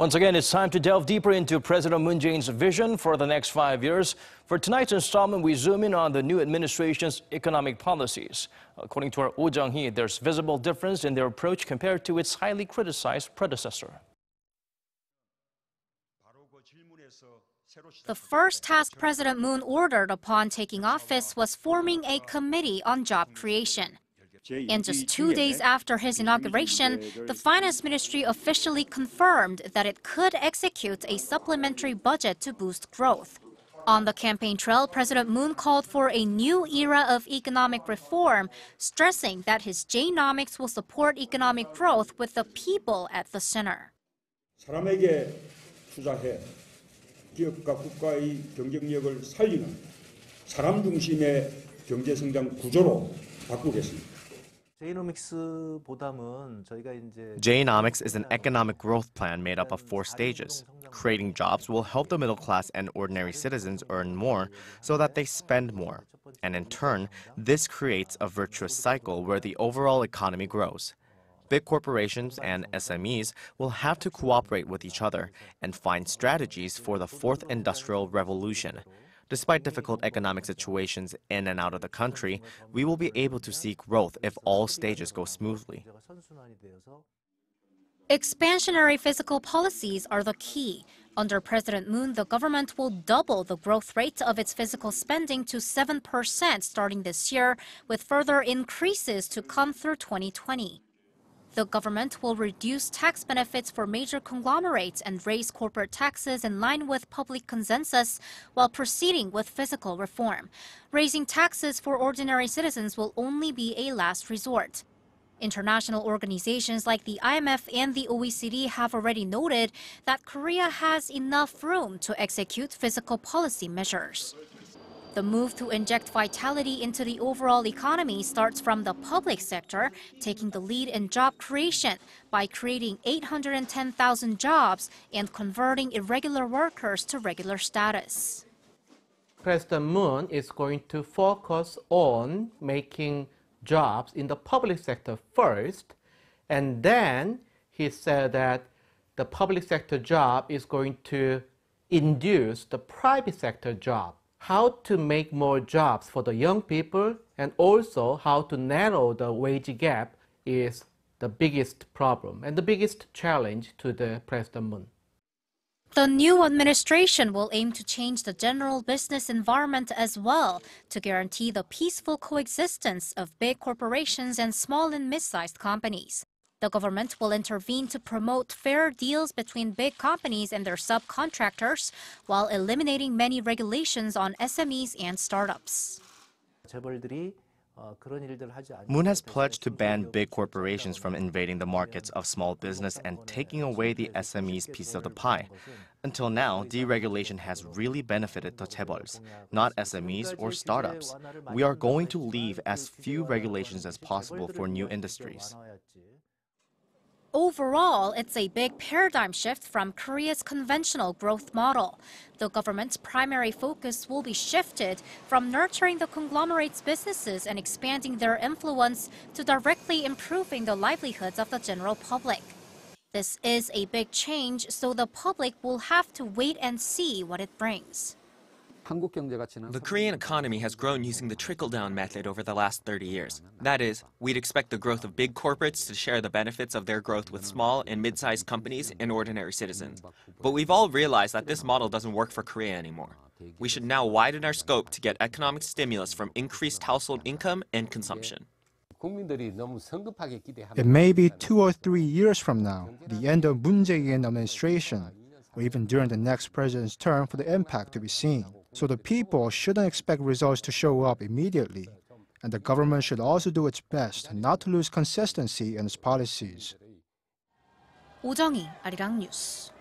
Once again, it's time to delve deeper into President Moon Jae-in's vision for the next 5 years. For tonight's installment, we zoom in on the new administration's economic policies. According to our Oh Jung-hee, there's visible difference in their approach compared to its highly criticized predecessor. The first task President Moon ordered upon taking office was forming a committee on job creation. And just 2 days after his inauguration, the Finance Ministry officially confirmed that it could execute a supplementary budget to boost growth. On the campaign trail, President Moon called for a new era of economic reform, stressing that his J-nomics will support economic growth with the people at the center. 사람에게 투자해 기업과 국가의 경쟁력을 살리는 사람 중심의 경제 성장 구조로 바꾸겠습니다. J-nomics is an economic growth plan made up of 4 stages. Creating jobs will help the middle class and ordinary citizens earn more so that they spend more. And in turn, this creates a virtuous cycle where the overall economy grows. Big corporations and SMEs will have to cooperate with each other and find strategies for the 4th industrial revolution. Despite difficult economic situations in and out of the country, we will be able to see growth if all stages go smoothly. Expansionary fiscal policies are the key. Under President Moon, the government will double the growth rate of its fiscal spending to 7% starting this year, with further increases to come through 2020. The government will reduce tax benefits for major conglomerates and raise corporate taxes in line with public consensus while proceeding with fiscal reform. Raising taxes for ordinary citizens will only be a last resort. International organizations like the IMF and the OECD have already noted that Korea has enough room to execute fiscal policy measures. The move to inject vitality into the overall economy starts from the public sector, taking the lead in job creation by creating 810,000 jobs and converting irregular workers to regular status. President Moon is going to focus on making jobs in the public sector first, and then he said that the public sector job is going to induce the private sector job. How to make more jobs for the young people and also how to narrow the wage gap is the biggest problem and the biggest challenge to the President Moon. The new administration will aim to change the general business environment as well to guarantee the peaceful coexistence of big corporations and small and mid-sized companies. The government will intervene to promote fair deals between big companies and their subcontractors while eliminating many regulations on SMEs and startups. Moon has pledged to ban big corporations from invading the markets of small business and taking away the SME's piece of the pie. Until now, deregulation has really benefited the chaebols, not SMEs or startups. We are going to leave as few regulations as possible for new industries. Overall, it's a big paradigm shift from Korea's conventional growth model. The government's primary focus will be shifted from nurturing the conglomerate's businesses and expanding their influence to directly improving the livelihoods of the general public. This is a big change, so the public will have to wait and see what it brings. The Korean economy has grown using the trickle-down method over the last 30 years. That is, we'd expect the growth of big corporates to share the benefits of their growth with small and mid-sized companies and ordinary citizens. But we've all realized that this model doesn't work for Korea anymore. We should now widen our scope to get economic stimulus from increased household income and consumption. It may be 2 or 3 years from now, the end of Moon Jae-in administration, or even during the next president's term for the impact to be seen. So the people shouldn't expect results to show up immediately, and the government should also do its best not to lose consistency in its policies. Oh Jung-hee, Arirang News.